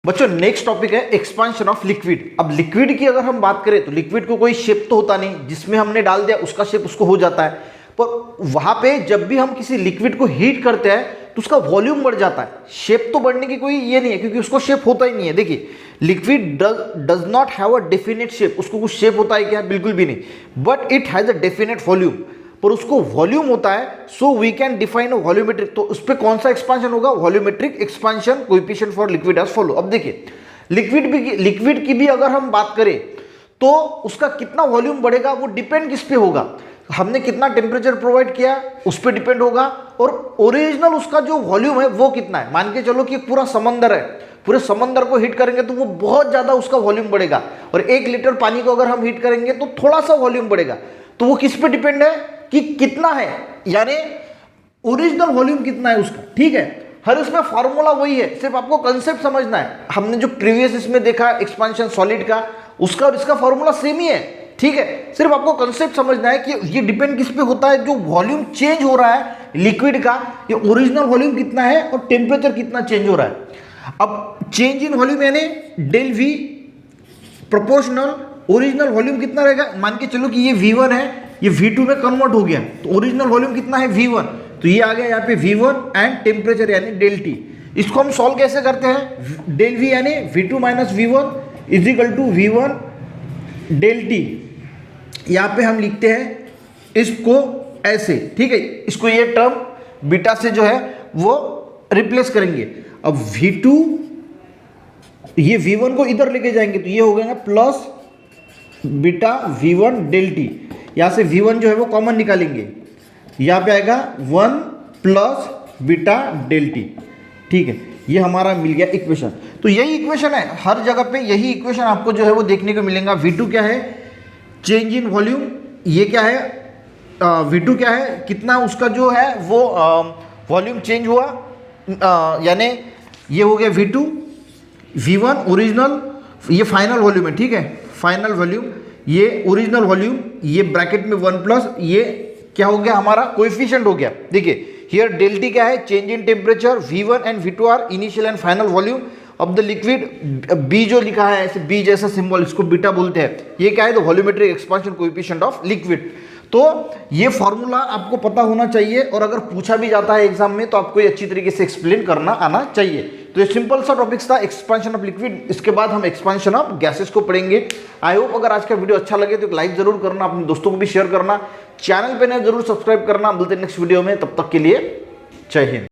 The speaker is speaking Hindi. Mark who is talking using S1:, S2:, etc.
S1: बच्चों नेक्स्ट टॉपिक है एक्सपांशन ऑफ लिक्विड। अब लिक्विड की अगर हम बात करें तो लिक्विड को कोई शेप तो होता नहीं, जिसमें हमने डाल दिया उसका शेप उसको हो जाता है, पर वहां पे जब भी हम किसी लिक्विड को हीट करते हैं तो उसका वॉल्यूम बढ़ जाता है। शेप तो बढ़ने की कोई ये नहीं है क्योंकि उसको शेप होता ही नहीं है। देखिए liquid does not have a definite shape, उसको कुछ शेप होता है क्या? बिल्कुल भी नहीं, but it has a definite volume, पर उसको वॉल्यूम होता है। So we can define a volumetric, तो उस पर कौन सा एक्सपांशन होगा? Volumetric expansion coefficient for liquid as follow. अब देखिए लिक्विड की भी अगर हम बात करें तो उसका कितना वॉल्यूम बढ़ेगा वो डिपेंड किस पे होगा? हमने कितना टेम्परेचर प्रोवाइड किया उस पर डिपेंड होगा, और ओरिजिनल उसका जो वॉल्यूम है वो कितना है। मान के चलो कि पूरा समंदर है, पूरे समंदर को हीट करेंगे तो वो बहुत ज्यादा उसका वॉल्यूम बढ़ेगा, और 1 लीटर पानी को अगर हम हीट करेंगे तो थोड़ा सा वॉल्यूम बढ़ेगा। तो वो किस पे डिपेंड है कि कितना है, यानी ओरिजिनल वॉल्यूम कितना है उसका। ठीक है, हर इसमें फॉर्मूला वही है, सिर्फ आपको कंसेप्ट समझना है। हमने जो प्रीवियस इसमें देखा एक्सपांशन सॉलिड का, उसका और इसका फॉर्मूला सेम ही है। ठीक है, सिर्फ आपको कंसेप्ट समझना है कि ये डिपेंड किस पे होता है, जो वॉल्यूम चेंज हो रहा है लिक्विड का, ये ओरिजिनल वॉल्यूम कितना है और टेम्परेचर कितना चेंज हो रहा है। अब चेंज इन वॉल्यूम यानी del V proportional original volume कितना रहेगा। मान के चलो कि ये V1 है, ये V2 में कन्वर्ट हो गया, तो ओरिजिनल वॉल्यूम कितना है? V1, तो ये आ गया यहाँ पे V1 एंड टेम्परेचर यानी डेल T। इसको हम सॉल्व कैसे करते हैं? डेल V यानी V2 minus V1 is equal to V1 del T। यहाँ पे हम लिखते हैं इसको ऐसे, ठीक है, इसको ये टर्म बीटा से जो है वो रिप्लेस करेंगे। अब V2 ये V1 को इधर लेके जाएंगे तो ये हो गया ना plus beta V1 del T। यहाँ से V1 जो है वो कॉमन निकालेंगे, यहाँ पे आएगा 1 प्लस बीटा डेल T। ठीक है, ये हमारा मिल गया इक्वेशन। तो यही इक्वेशन है, हर जगह पे यही इक्वेशन आपको जो है वो देखने को मिलेगा। V2 क्या है? Change in volume. ये क्या है? V2 क्या है? कितना उसका जो है वो वॉल्यूम चेंज हुआ, यानी ये हो गया V2, V1 ओरिजिनल, ये फाइनल वॉल्यूम है। ठीक है, फाइनल वॉल्यूम, ये ओरिजिनल वॉल्यूम, ये ब्रैकेट में 1 प्लस ये क्या हो गया हमारा? कोएफिशिएंट हो गया। देखिए हियर डेल T क्या है? Change in temperature. V1 and V2 are initial and final volume of the liquid. B जो लिखा है ऐसे B जैसा सिंबल, इसको बीटा बोलते हैं। ये क्या है? तो volumetric expansion coefficient of liquid. तो ये फॉर्मूला आपको पता होना चाहिए, और अगर पूछा भी जाता है एग्जाम में तो आपको ये अच्छी तरीके से एक्सप्लेन करना आना चाहिए। तो ये सिंपल सा टॉपिक्स था एक्सपांशन ऑफ लिक्विड। इसके बाद हम एक्सपांशन ऑफ गैसेस को पढ़ेंगे। आई होप अगर आज का वीडियो अच्छा लगे तो एक लाइक जरूर करना, अपने दोस्तों को भी शेयर करना, चैनल पे नए जरूर सब्सक्राइब करना। मिलते हैं नेक्स्ट वीडियो में, तब तक के लिए जय हिंद।